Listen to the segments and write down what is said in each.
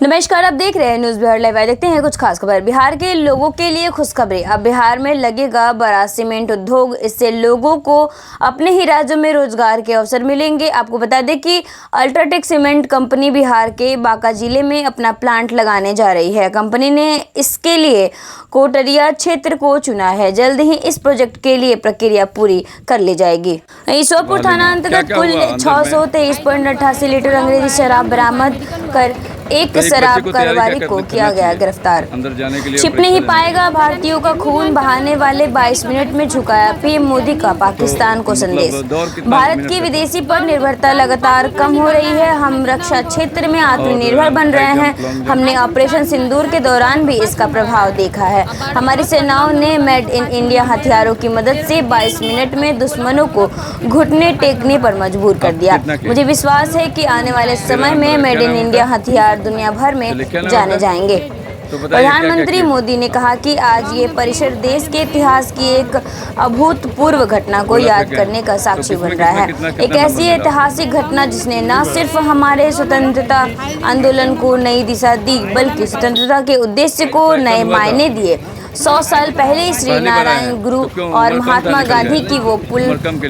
नमस्कार, आप देख रहे हैं न्यूज़ बिहार लाइव। देखते हैं कुछ खास खबर। बिहार के लोगों के लिए खुशखबरी। अब बिहार में लगेगा बड़ा सीमेंट उद्योग। इससे लोगों को अपने ही राज्यों में रोजगार के अवसर मिलेंगे। आपको बता दें कि अल्ट्राटेक सीमेंट कंपनी बिहार के बांका जिले में अपना प्लांट लगाने जा रही है। कंपनी ने इसके लिए कोटरिया क्षेत्र को चुना है। जल्द ही इस प्रोजेक्ट के लिए प्रक्रिया पूरी कर ली जाएगी। ईश्वरपुर थाना अंतर्गत कुल 623.88 लीटर अंग्रेजी शराब बरामद कर एक शराब कारोबारी को किया गया गिरफ्तार। छिप नहीं पाएगा भारतीयों का खून बहाने वाले 22 मिनट में झुकाया पीएम मोदी का पाकिस्तान को संदेश। भारत की विदेशी पर निर्भरता लगातार कम हो रही है। हम रक्षा क्षेत्र में आत्मनिर्भर बन रहे हैं। हमने ऑपरेशन सिंदूर के दौरान भी इसका प्रभाव देखा है। हमारी सेनाओं ने मेड इन इंडिया हथियारों की मदद से 22 मिनट में दुश्मनों को घुटने टेकने पर मजबूर कर दिया। मुझे विश्वास है कि आने वाले समय में मेड इन इंडिया हथियार दुनिया भर में जाने जाएंगे। प्रधानमंत्री मोदी ने कहा कि आज ये परिसर देश के इतिहास की एक अभूतपूर्व घटना को याद करने का साक्षी बन रहा है। एक ऐसी ऐतिहासिक घटना जिसने न सिर्फ हमारे स्वतंत्रता आंदोलन को नई दिशा दी, बल्कि स्वतंत्रता के उद्देश्य को नए मायने दिए। 100 साल पहले श्री नारायण गुरु और महात्मा गांधी की वो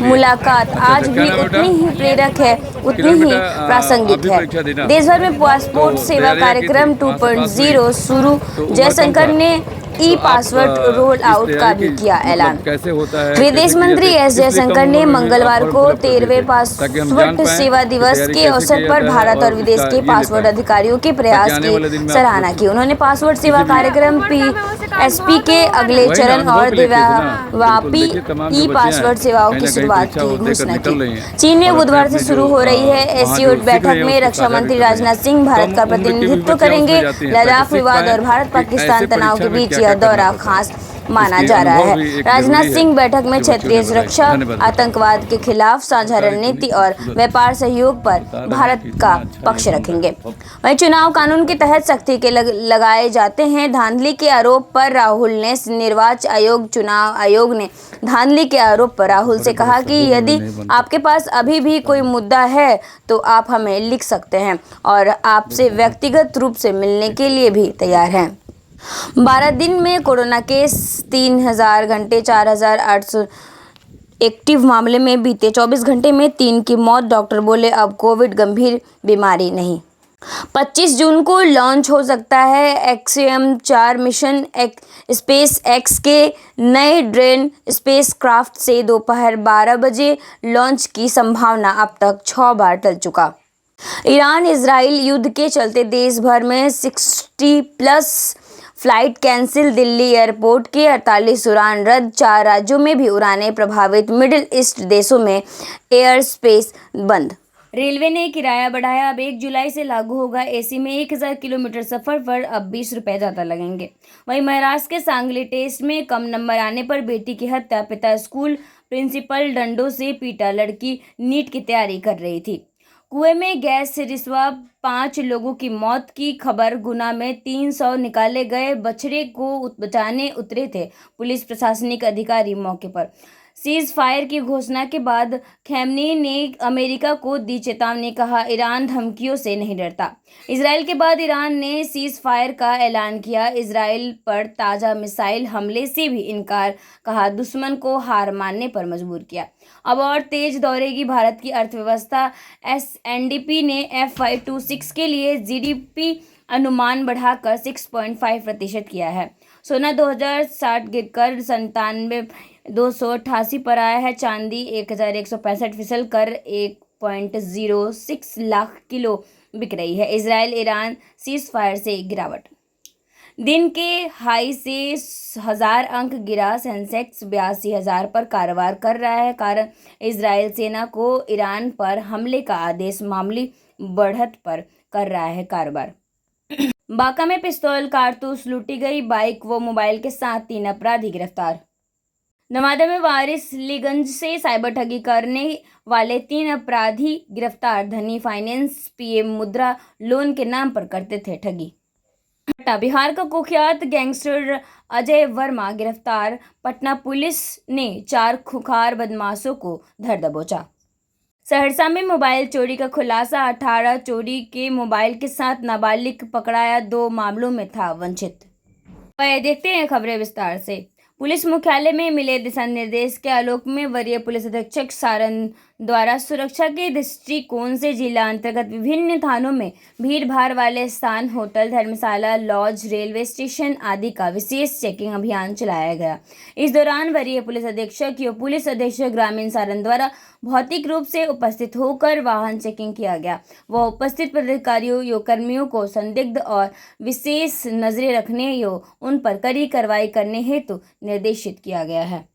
मुलाकात आज भी उतनी ही प्रेरक है, उतनी ही प्रासंगिक है। देश भर में पासपोर्ट सेवा कार्यक्रम 2.0 शुरू। जयशंकर ने ई पासवर्ड रोल आउट का भी किया ऐलान। विदेश मंत्री एस जयशंकर ने मंगलवार को 13वें पासपोर्ट सेवा दिवस के अवसर पर भारत और विदेश के पासपोर्ट अधिकारियों के प्रयास की सराहना की। उन्होंने पासपोर्ट सेवा कार्यक्रम PSP के अगले चरण और देशव्यापी ई पासवर्ड सेवाओं की शुरुआत की घोषणा की। चीन में बुधवार से शुरू हो रही है एससीओ बैठक में रक्षा मंत्री राजनाथ सिंह भारत का प्रतिनिधित्व करेंगे। लद्दाख विवाद और भारत पाकिस्तान तनाव के बीच दौरा खास माना जा रहा है। राजनाथ सिंह बैठक में क्षेत्रीय सुरक्षा, आतंकवाद के खिलाफ साझा रणनीति और व्यापार सहयोग पर भारत का पक्ष रखेंगे। वहीं चुनाव कानून के तहत सख्ती के लगाए जाते हैं। धांधली के आरोप पर राहुल ने निर्वाचन चुनाव आयोग ने धांधली के आरोप पर राहुल से कहा कि यदि आपके पास अभी भी कोई मुद्दा है तो आप हमें लिख सकते हैं और आपसे व्यक्तिगत रूप से मिलने के लिए भी तैयार हैं। 12 दिन में कोरोना केस 3000 घंटे 4800 एक्टिव मामले में बीते 24 घंटे में 3 की मौत। डॉक्टर बोले अब कोविड गंभीर बीमारी नहीं। 25 जून को लॉन्च हो सकता है एक्सएम-4 मिशन। स्पेस एक्स के नए ड्रेन स्पेसक्राफ्ट से दोपहर 12 बजे लॉन्च की संभावना अब तक 6 बार टल चुका। ईरान इजराइल युद्ध के चलते देश भर में 60+ फ्लाइट कैंसिल। दिल्ली एयरपोर्ट के 48 उड़ान रद्द। 4 राज्यों में भी उड़ानें प्रभावित। मिडिल ईस्ट देशों में एयर स्पेस बंद। रेलवे ने किराया बढ़ाया। अब 1 जुलाई से लागू होगा। एसी में 1000 किलोमीटर सफर पर अब 20 रुपए ज़्यादा लगेंगे। वहीं महाराष्ट्र के सांगली टेस्ट में कम नंबर आने पर बेटी की हत्या। पिता स्कूल प्रिंसिपल डंडों से पीटा। लड़की नीट की तैयारी कर रही थी। कुएं में गैस से रिसवा 5 लोगों की मौत की खबर। गुना में 300 निकाले गए बछड़े को बचाने उतरे थे पुलिस प्रशासनिक अधिकारी मौके पर। सीज फायर की घोषणा के बाद खमेनी ने अमेरिका को दी चेतावनी। कहा ईरान धमकियों से नहीं डरता। इजराइल के बाद ईरान ने सीज फायर का ऐलान किया। इजराइल पर ताज़ा मिसाइल हमले से भी इनकार। कहा दुश्मन को हार मानने पर मजबूर किया। अब और तेज दौड़ेगी भारत की अर्थव्यवस्था। SNDP ने FY26 के लिए GDP अनुमान बढ़ाकर 6.5% किया है। सोना 2060 गिरकर 97,288 पर आया है। चांदी 1165 फिसल कर 1.06 लाख किलो बिक रही है। इजराइल ईरान सीज फायर से गिरावट। दिन के हाई से 1000 अंक गिरा। सेंसेक्स 82,000 पर कारोबार कर रहा है। कारण इजराइल सेना को ईरान पर हमले का आदेश। मामूली बढ़त पर कर रहा है कारोबार। बांका में पिस्तौल कारतूस लूटी गई। बाइक व मोबाइल के साथ 3 अपराधी गिरफ्तार। नवादा में वारिसलीगंज से साइबर ठगी करने वाले 3 अपराधी गिरफ्तार। धनी फाइनेंस पीएम मुद्रा लोन के नाम पर करते थे ठगी। बिहार का कुख्यात गैंगस्टर अजय वर्मा गिरफ्तार। पटना पुलिस ने 4 खुखार बदमाशों को धर दबोचा। सहरसा में मोबाइल चोरी का खुलासा, 18 चोरी के मोबाइल के साथ नाबालिग पकड़ाया, 2 मामलों में था वंचित। वह देखते हैं खबरें विस्तार से। पुलिस मुख्यालय में मिले दिशा निर्देश के आलोक में वरीय पुलिस अधीक्षक सारण द्वारा सुरक्षा के दृष्टिकोण से जिला अंतर्गत विभिन्न थानों में भीड़ भाड़ वाले स्थान, होटल, धर्मशाला, लॉज, रेलवे स्टेशन आदि का विशेष चेकिंग अभियान चलाया गया। इस दौरान वरीय पुलिस अधीक्षक यो पुलिस अधीक्षक ग्रामीण सारण द्वारा भौतिक रूप से उपस्थित होकर वाहन चेकिंग किया गया। वह उपस्थित पदाधिकारियों यो कर्मियों को संदिग्ध और विशेष नजरें रखने यो उन पर कड़ी कार्रवाई करने हेतु निर्देशित किया गया है।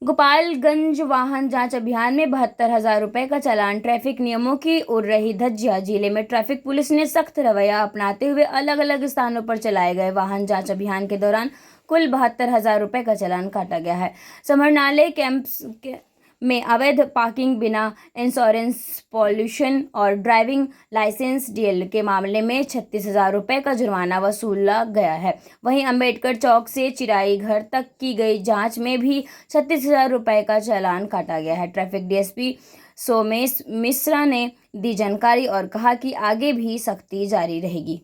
गोपालगंज वाहन जांच अभियान में 72,000 रुपए का चालान, ट्रैफिक नियमों की उड़ रही धज्जियां। जिले में ट्रैफिक पुलिस ने सख्त रवैया अपनाते हुए अलग अलग स्थानों पर चलाए गए वाहन जांच अभियान के दौरान कुल 72,000 रुपए का चालान काटा गया है। समरनालय कैंप में अवैध पार्किंग, बिना इंश्योरेंस, पॉल्यूशन और ड्राइविंग लाइसेंस डीएल के मामले में 36,000 रुपए का जुर्माना वसूला गया है। वहीं अंबेडकर चौक से चिराई घर तक की गई जांच में भी 36,000 रुपए का चालान काटा गया है। ट्रैफिक डीएसपी सोमेश मिश्रा ने दी जानकारी और कहा कि आगे भी सख्ती जारी रहेगी।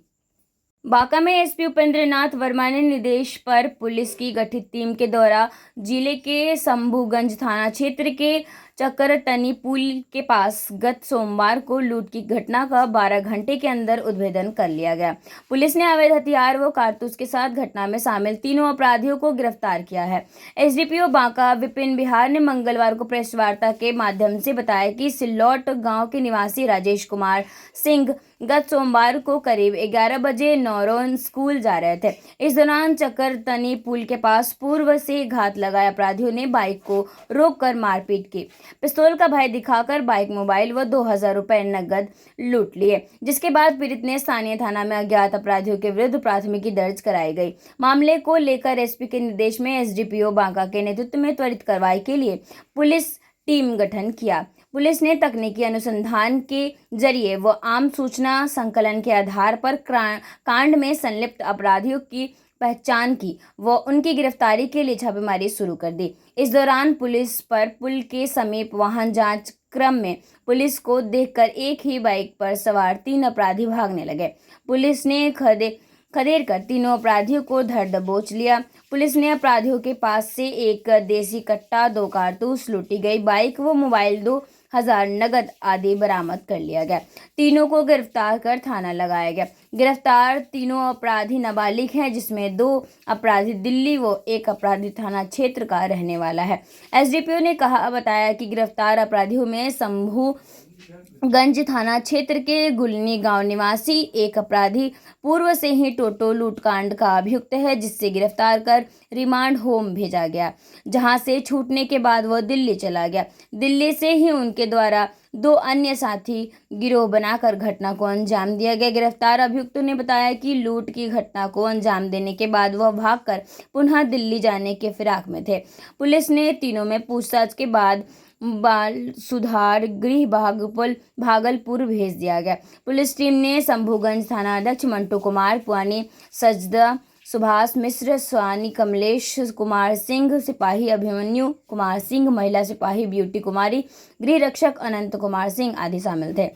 बांका में एसपी उपेंद्र नाथ वर्मा ने निर्देश पर पुलिस की गठित टीम के द्वारा जिले के शंभूगंज थाना क्षेत्र के चक्करटनी पुल के पास गत सोमवार को लूट की घटना का 12 घंटे के अंदर उद्भेदन कर लिया गया। पुलिस ने अवैध हथियार व कारतूस के साथ घटना में शामिल तीनों अपराधियों को गिरफ्तार किया है। एसडीपीओ बांका विपिन बिहार ने मंगलवार को प्रेस वार्ता के माध्यम से बताया कि सिल्लौट गांव के निवासी राजेश कुमार सिंह गत सोमवार को करीब 11 बजे नौरोन स्कूल जा रहे थे। इस दौरान चक्करटनी पुल के पास पूर्व से घात लगाए अपराधियों ने बाइक को रोककर मारपीट की, पिस्तौल का भय दिखाकर बाइक, मोबाइल व 2,000 रुपए नकद लूट लिए, जिसके बाद पीड़ित ने स्थानीय थाना में अज्ञात अपराधियों के विरुद्ध प्राथमिकी दर्ज कराई गई। मामले को लेकर एसपी के निर्देश में एसडीपीओ बांका के नेतृत्व में त्वरित कार्रवाई के लिए पुलिस टीम गठन किया। पुलिस ने तकनीकी अनुसंधान के जरिए व आम सूचना संकलन के आधार पर कांड में संलिप्त अपराधियों की पहचान की व उनकी गिरफ्तारी के लिए छापेमारी शुरू कर दी। इस दौरान पुलिस पर पुल के समीप वाहन जांच क्रम में पुलिस को देखकर एक ही बाइक पर सवार 3 अपराधी भागने लगे। पुलिस ने खदेड़ कर तीनों अपराधियों को धर दबोच लिया। पुलिस ने अपराधियों के पास से एक देसी कट्टा, 2 कारतूस, लूटी गई बाइक व मोबाइल, 2,000 नगद आदि बरामद कर लिया गया। तीनों को गिरफ्तार कर थाना लगाया गया। गिरफ्तार तीनों अपराधी नाबालिग हैं, जिसमें 2 अपराधी दिल्ली व 1 अपराधी थाना क्षेत्र का रहने वाला है। एसडीपीओ ने बताया कि गिरफ्तार अपराधियों में शंभूगंज थाना क्षेत्र के गुलनी गांव निवासी एक अपराधी पूर्व से ही टोटो लूटकांड का अभियुक्त है, जिससे गिरफ्तार कर रिमांड होम भेजा गया, जहां से छूटने के बाद वह दिल्ली चला गया। दिल्ली से ही उनके द्वारा 2 अन्य साथी गिरोह बनाकर घटना को अंजाम दिया गया। गिरफ्तार अभियुक्तों ने बताया कि लूट की घटना को अंजाम देने के बाद वह भागकर पुनः दिल्ली जाने के फिराक में थे। पुलिस ने तीनों में पूछताछ के बाद बाल सुधार गृह भागलपुर भेज दिया गया। पुलिस टीम ने शंभूगंज थाना अध्यक्ष मंटू कुमार, पुआनी सजदा, सुभाष मिश्र, स्वानी कमलेश कुमार सिंह, सिपाही अभिमन्यु कुमार सिंह, महिला सिपाही ब्यूटी कुमारी, गृह रक्षक अनंत कुमार सिंह आदि शामिल थे।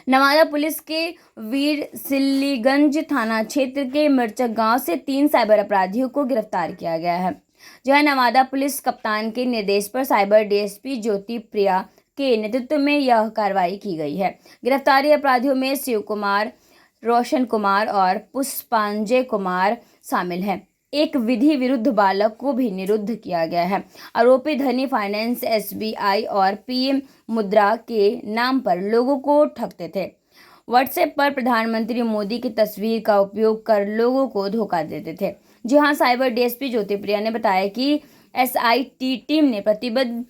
नवादा पुलिस के वीर सिल्लीगंज थाना क्षेत्र के मिर्चक गांव से 3 साइबर अपराधियों को गिरफ्तार किया गया है, जहां नवादा पुलिस कप्तान के निर्देश पर साइबर डीएसपी ज्योति प्रिया के नेतृत्व में यह कार्रवाई की गई है। गिरफ्तारी अपराधियों में शिव कुमार, रोशन कुमार और पुष्पांजय कुमार शामिल हैं। एक विधि विरुद्ध बालक को भी निरुद्ध किया गया है। आरोपी धनी फाइनेंस, एसबीआई और पीएम मुद्रा के नाम पर लोगों को ठगते थे। व्हाट्सएप पर प्रधानमंत्री मोदी की तस्वीर का उपयोग कर लोगों को धोखा देते थे। जहां साइबर डीएसपी ज्योति प्रिया ने बताया कि एसआईटी टीम ने प्रतिबद्ध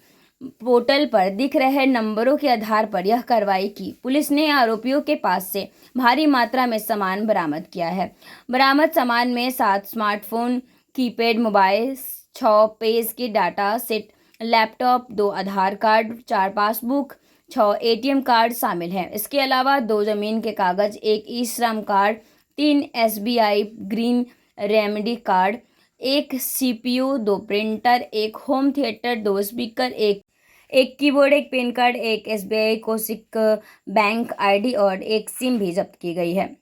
पोर्टल पर दिख रहे नंबरों के आधार पर यह कार्रवाई की। पुलिस ने आरोपियों के पास से भारी मात्रा में सामान बरामद किया है। बरामद सामान में 7 स्मार्टफोन, कीपैड मोबाइल, 6 पेज के डाटा सेट, लैपटॉप, 2 आधार कार्ड, 4 पासबुक, 6 एटीएम कार्ड शामिल हैं। इसके अलावा 2 जमीन के कागज, 1 ई श्रम card, 3 SBI green remedy card, 1 CPU, 2 printer, 1 home theatre, 2 speaker, 1 एक कीबोर्ड, एक पेन कार्ड, एक एसबीआई कोसिक बैंक आईडी और एक सिम भी जब्त की गई है।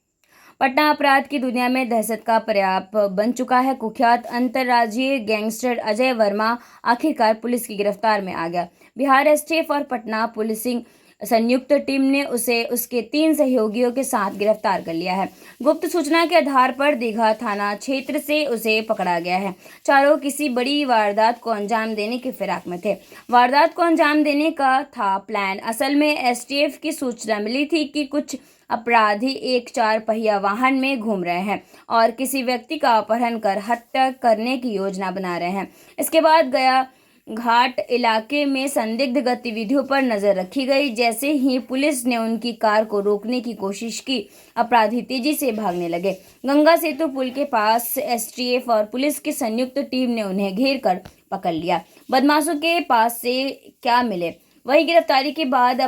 पटना अपराध की दुनिया में दहशत का पर्याप बन चुका है। कुख्यात अंतर्राज्यीय गैंगस्टर अजय वर्मा आखिरकार पुलिस की गिरफ्तार में आ गया। बिहार एसटीएफ और पटना पुलिसिंग संयुक्त टीम ने उसे उसके 3 सहयोगियों के साथ गिरफ्तार कर लिया है। गुप्त सूचना के आधार पर दीघा थाना क्षेत्र से उसे पकड़ा गया है। चारों किसी बड़ी वारदात को अंजाम देने की फिराक में थे। वारदात को अंजाम देने का था प्लान। असल में एसटीएफ की सूचना मिली थी कि कुछ अपराधी एक 4 पहिया वाहन में घूम रहे हैं और किसी व्यक्ति का अपहरण कर हत्या करने की योजना बना रहे हैं। इसके बाद गया घाट इलाके में संदिग्ध गतिविधियों पर नजर रखी गई। जैसे ही पुलिस ने उनकी कार को रोकने की कोशिश की, अपराधी तेजी से भागने लगे। गंगा सेतु पुल के पास एसटीएफ और पुलिस की संयुक्त टीम ने उन्हें घेर कर पकड़ लिया। बदमाशों के पास से क्या मिले, वही गिरफ्तारी के बाद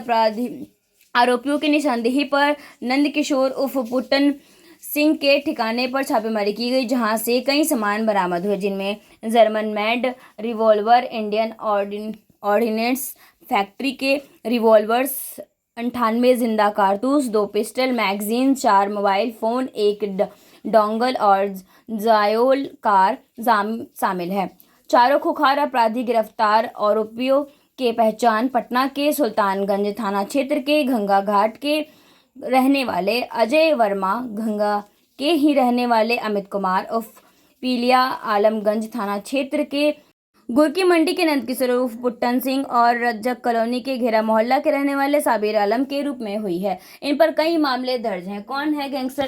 आरोपियों की निशानदेही पर नंदकिशोर उर्फ पुट्टन सिंह के ठिकाने पर छापेमारी की गई, जहां से कई सामान बरामद हुए, जिनमें German made revolver, Indian ordnance factory के रिवॉल्वर्स, 98 जिंदा कारतूस, 2 पिस्टल, मैगजीन, 4 मोबाइल फोन, एक डोंगल और जायोल कार शामिल है। चारों खुखार अपराधी गिरफ्तार आरोपियों के पहचान पटना के सुल्तानगंज थाना क्षेत्र के गंगा घाट के रहने वाले अजय वर्मा, गंगा के ही रहने वाले अमित कुमार उर्फ पीलिया, आलमगंज थाना क्षेत्र के गुरकी मंडी के नंदकिशोर उर्फ पुट्टन सिंह और रज्जक कॉलोनी के घेरा मोहल्ला के रहने वाले साबिर आलम के रूप में हुई है। इन पर कई मामले दर्ज हैं। कौन है गैंगस्टर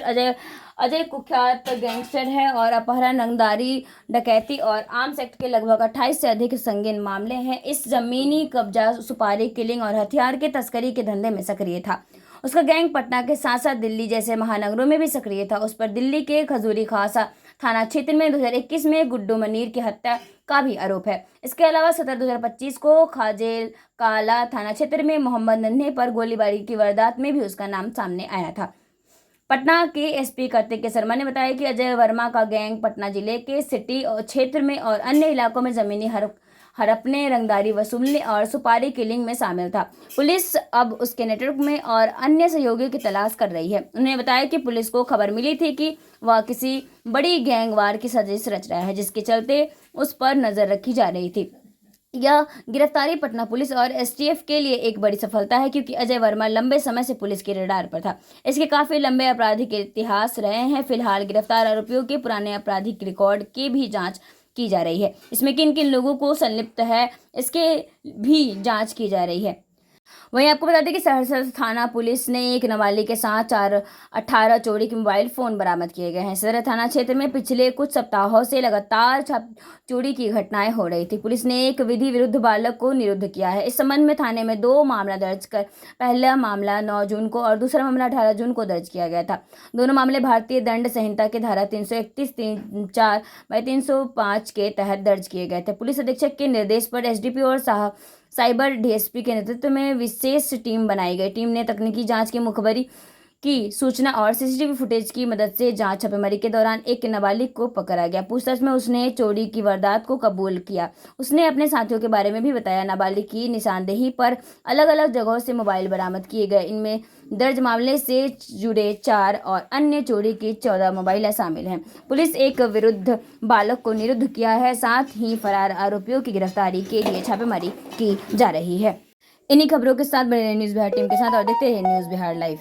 अजय कुख्यात गैंगस्टर है और अपहरण, रंगदारी, डकैती और आर्म्स एक्ट के लगभग 28 से अधिक संगीन मामले हैं। इस जमीनी कब्जा, सुपारी, किलिंग और हथियार के तस्करी के धंधे में सक्रिय था। उसका गैंग पटना के साथ साथ दिल्ली जैसे महानगरों में भी सक्रिय था। उस पर दिल्ली के खजूरी खासा थाना क्षेत्र में 2021 में गुड्डू मनीर की हत्या का भी आरोप है। इसके अलावा 17/2025 को खाजेल काला थाना क्षेत्र में मोहम्मद नन्हे पर गोलीबारी की वारदात में भी उसका नाम सामने आया था। पटना के एसपी कार्तिक के शर्मा ने बताया कि अजय वर्मा का गैंग पटना जिले के सिटी और क्षेत्र में और अन्य इलाकों में जमीनी हड़पने, रंगदारी वसूलने और सुपारी किलिंग में शामिल था। पुलिस अब उसके नेटवर्क में और अन्य सहयोगियों की तलाश कर रही है। उन्होंने बताया कि पुलिस को खबर मिली थी कि वह किसी बड़ी गैंगवार की साजिश रच रहा है, जिसके चलते उस पर नजर रखी जा रही थी। यह गिरफ्तारी पटना पुलिस और एसटीएफ के लिए एक बड़ी सफलता है, क्योंकि अजय वर्मा लंबे समय से पुलिस के रडार पर था। इसके काफी लंबे आपराधिक इतिहास रहे हैं। फिलहाल गिरफ्तार आरोपियों के पुराने आपराधिक रिकॉर्ड की भी जांच की जा रही है। इसमें किन किन लोगों को संलिप्त है, इसके भी जांच की जा रही है। वहीं आपको बता दें कि सहरसा थाना पुलिस ने एक नाबालिग के साथ 18 चोरी के मोबाइल फोन बरामद किए गए हैं। सदर थाना क्षेत्र में पिछले कुछ सप्ताहों से लगातार चोरी की घटनाएं हो रही थी। पुलिस ने एक विधि विरुद्ध बालक को निरुद्ध किया है। इस संबंध में थाने में 2 मामला दर्ज कर पहला मामला 9 जून को और दूसरा मामला 18 जून को दर्ज किया गया था। दोनों मामले भारतीय दंड संहिता के धारा 331, 304/305 के तहत दर्ज किए गए थे। पुलिस अधीक्षक के निर्देश पर एसडीपी और साइबर डीएसपी के नेतृत्व में विशेष टीम बनाई गई। टीम ने तकनीकी जांच के मुखबरी की सूचना और सीसीटीवी फुटेज की मदद से जांच छापेमारी के दौरान एक नाबालिग को पकड़ा गया। पूछताछ में उसने चोरी की वारदात को कबूल किया। उसने अपने साथियों के बारे में भी बताया। नाबालिग की निशानदेही पर अलग अलग जगहों से मोबाइल बरामद किए गए। इनमें दर्ज मामले से जुड़े 4 और अन्य चोरी की 14 मोबाइल शामिल हैं। पुलिस एक विरुद्ध बालक को निरुद्ध किया है। साथ ही फरार आरोपियों की गिरफ्तारी के लिए छापेमारी की जा रही है। इन्हीं खबरों के साथ बने रहे न्यूज़ बिहार टीम के साथ और देखते रहिए न्यूज़ बिहार लाइव।